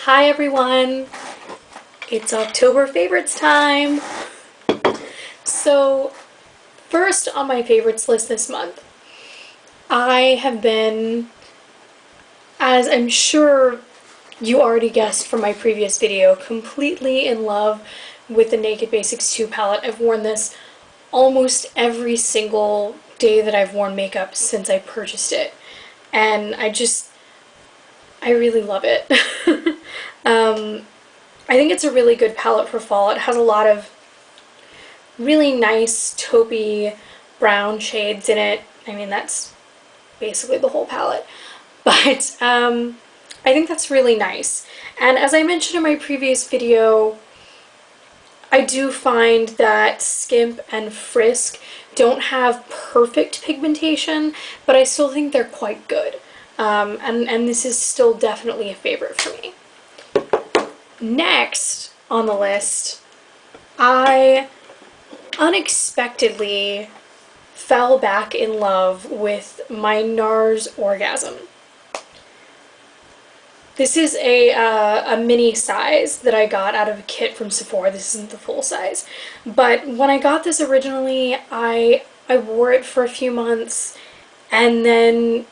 Hi everyone! It's October favorites time! So, first on my favorites list this month, I have been, as I'm sure you already guessed from my previous video, completely in love with the Naked Basics 2 palette. I've worn this almost every single day that I've worn makeup since I purchased it. And I really love it. I think it's a really good palette for fall. It has a lot of really nice taupey brown shades in it. I mean, that's basically the whole palette. But I think that's really nice. And as I mentioned in my previous video, I do find that Skimp and Frisk don't have perfect pigmentation, but I still think they're quite good. And this is still definitely a favorite for me. Next on the list, I unexpectedly fell back in love with my NARS Orgasm. This is a mini size that I got out of a kit from Sephora. This isn't the full size. But when I got this originally, I wore it for a few months and then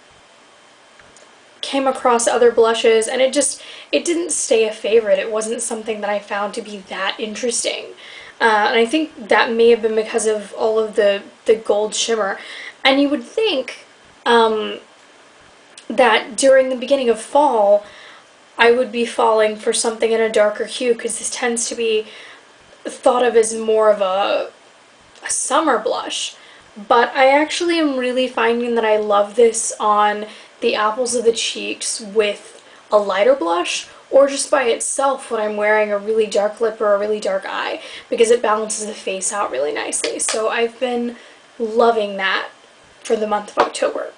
came across other blushes, and it didn't stay a favorite. It wasn't something that I found to be that interesting. And I think that may have been because of all of the gold shimmer. And you would think that during the beginning of fall, I would be falling for something in a darker hue, because this tends to be thought of as more of a summer blush. But I actually am really finding that I love this on the apples of the cheeks with a lighter blush, or just by itself when I'm wearing a really dark lip or a really dark eye, because it balances the face out really nicely. So I've been loving that for the month of October.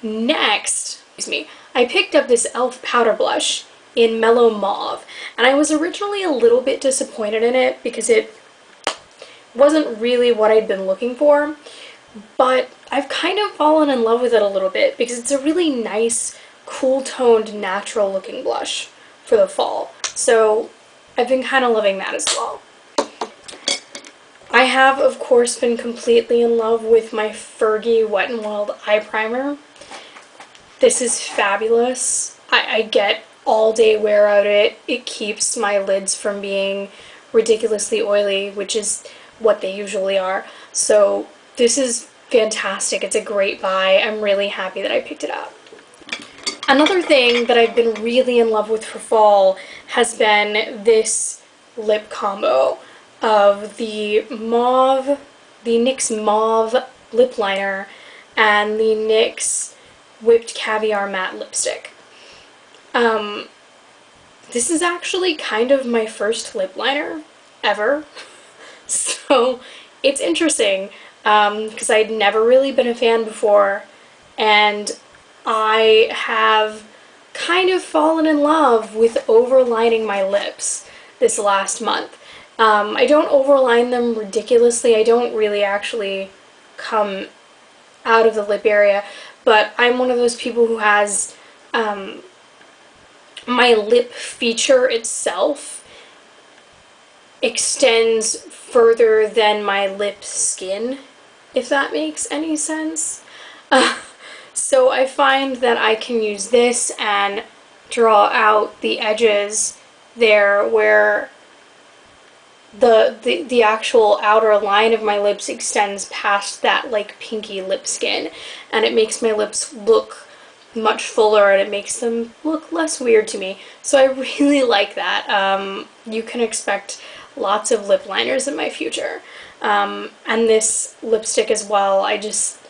Next, I picked up this e.l.f. powder blush in Mellow Mauve, and I was originally a little bit disappointed in it because it wasn't really what I'd been looking for, but I've kind of fallen in love with it a little bit because it's a really nice, cool-toned, natural-looking blush for the fall. So I've been kind of loving that as well. I have, of course, been completely in love with my Fergie Wet n Wild Eye Primer. This is fabulous. I get all-day wear out of it. It keeps my lids from being ridiculously oily, which is what they usually are. So this is fantastic. It's a great buy. I'm really happy that I picked it up. Another thing that I've been really in love with for fall has been this lip combo of the NYX Mauve lip liner and the NYX Whipped Caviar matte lipstick. This is actually kind of my first lip liner ever. So it's interesting because I'd never really been a fan before, and I have kind of fallen in love with overlining my lips this last month. I don't overline them ridiculously. I don't really actually come out of the lip area, but I'm one of those people who has my lip feature itself extends further than my lip skin, if that makes any sense. So I find that I can use this and draw out the edges there where the actual outer line of my lips extends past that like pinky lip skin, and it makes my lips look much fuller and it makes them look less weird to me. So I really like that. You can expect lots of lip liners in my future. And this lipstick as well,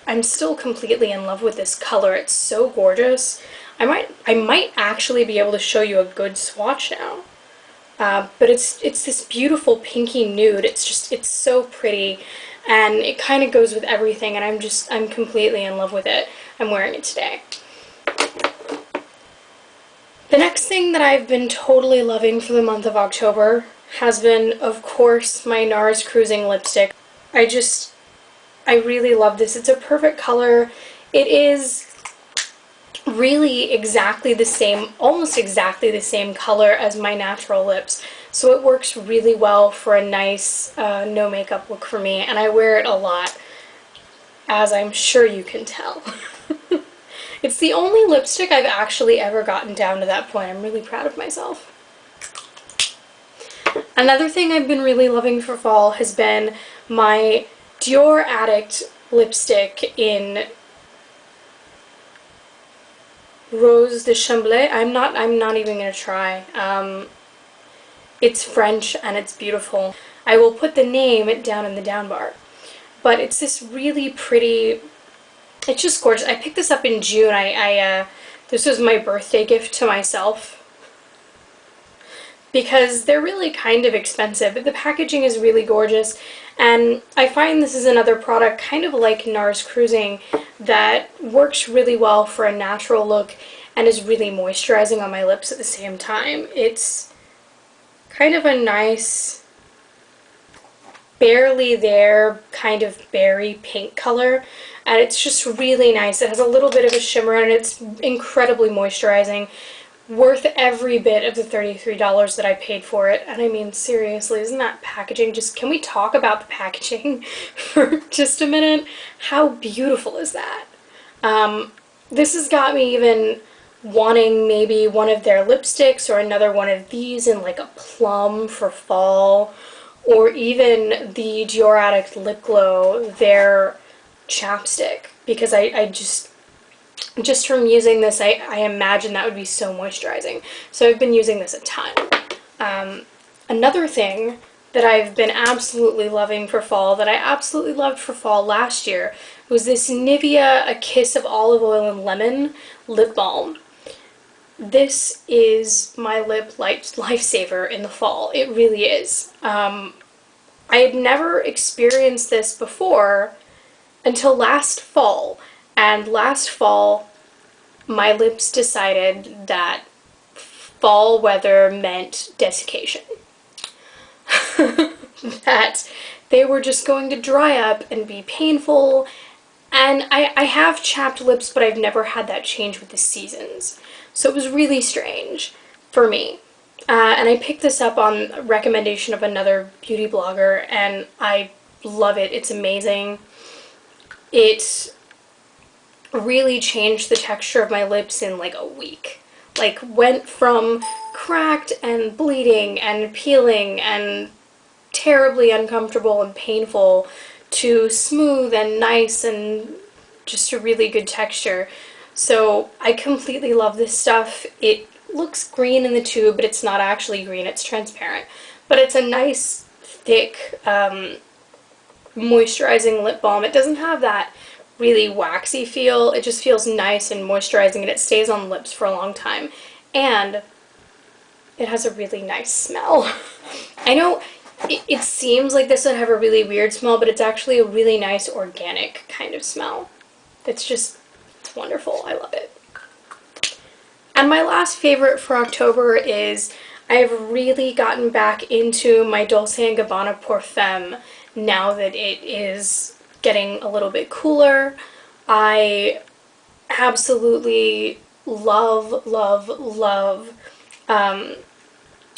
I'm still completely in love with this color. It's so gorgeous. I might actually be able to show you a good swatch now. But it's this beautiful pinky nude. It's so pretty, and it kind of goes with everything, and I'm completely in love with it. I'm wearing it today. The next thing that I've been totally loving for the month of October has been, of course, my NARS Cruising lipstick. I really love this. It's a perfect color. It is really exactly the same, almost exactly the same color as my natural lips. So it works really well for a nice no makeup look for me, and I wear it a lot, as I'm sure you can tell. It's the only lipstick I've actually ever gotten down to that point. I'm really proud of myself. Another thing I've been really loving for fall has been my Dior Addict lipstick in Rose de Chamblay. I'm not even gonna try. It's French and it's beautiful. I will put the name down in the down bar. But it's this really pretty, it's just gorgeous. I picked this up in June. This was my birthday gift to myself, because they're really kind of expensive, but the packaging is really gorgeous. And I find this is another product kind of like NARS Cruising that works really well for a natural look and is really moisturizing on my lips at the same time. It's kind of a nice, barely there kind of berry pink color, and it's just really nice. It has a little bit of a shimmer and it's incredibly moisturizing. Worth every bit of the $33 that I paid for it. And I mean, seriously, isn't that packaging just, can we talk about the packaging for just a minute? How beautiful is that? This has got me even wanting maybe one of their lipsticks or another one of these in like a plum for fall, or even the Dior Addict Lip Glow, their chapstick, because I just from using this, I imagine that would be so moisturizing. So I've been using this a ton. Another thing that I've been absolutely loving for fall, that I absolutely loved for fall last year, was this Nivea A Kiss of Olive Oil and Lemon lip balm. This is my lip lifesaver in the fall. It really is. I had never experienced this before until last fall. And last fall, my lips decided that fall weather meant desiccation. That they were just going to dry up and be painful. And I have chapped lips, but I've never had that change with the seasons. So it was really strange for me. And I picked this up on recommendation of another beauty blogger, and I love it. It's amazing. It really changed the texture of my lips in like a week. Like, went from cracked and bleeding and peeling and terribly uncomfortable and painful to smooth and nice and just a really good texture. So I completely love this stuff. It looks green in the tube, but it's not actually green, it's transparent. But it's a nice, thick, moisturizing lip balm. It doesn't have that really waxy feel. It just feels nice and moisturizing, and it stays on lips for a long time. And it has a really nice smell. I know it seems like this would have a really weird smell, but it's actually a really nice organic kind of smell. It's wonderful. I love it. And my last favorite for October is, I've really gotten back into my Dolce & Gabbana Pour Femme now that it is getting a little bit cooler. I absolutely love, love, love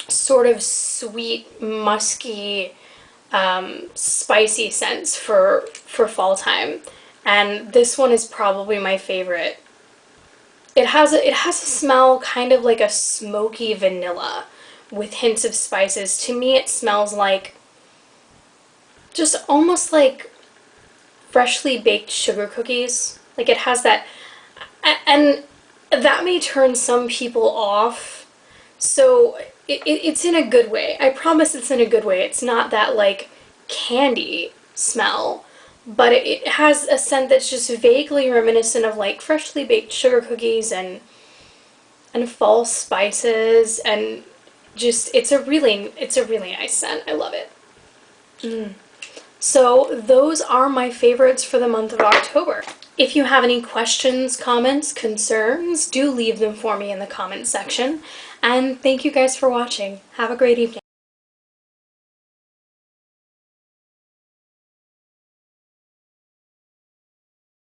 sort of sweet, musky, spicy scents for fall time. And this one is probably my favorite. It has a smell kind of like a smoky vanilla with hints of spices. To me, it smells like just almost like freshly baked sugar cookies. Like, it has that, and that may turn some people off. So it's in a good way. I promise it's in a good way. It's not that like candy smell, but it has a scent that's just vaguely reminiscent of like freshly baked sugar cookies and fall spices, and just it's a really nice scent. I love it. So those are my favorites for the month of October. If you have any questions, comments, concerns, do leave them for me in the comments section. And thank you guys for watching. Have a great evening.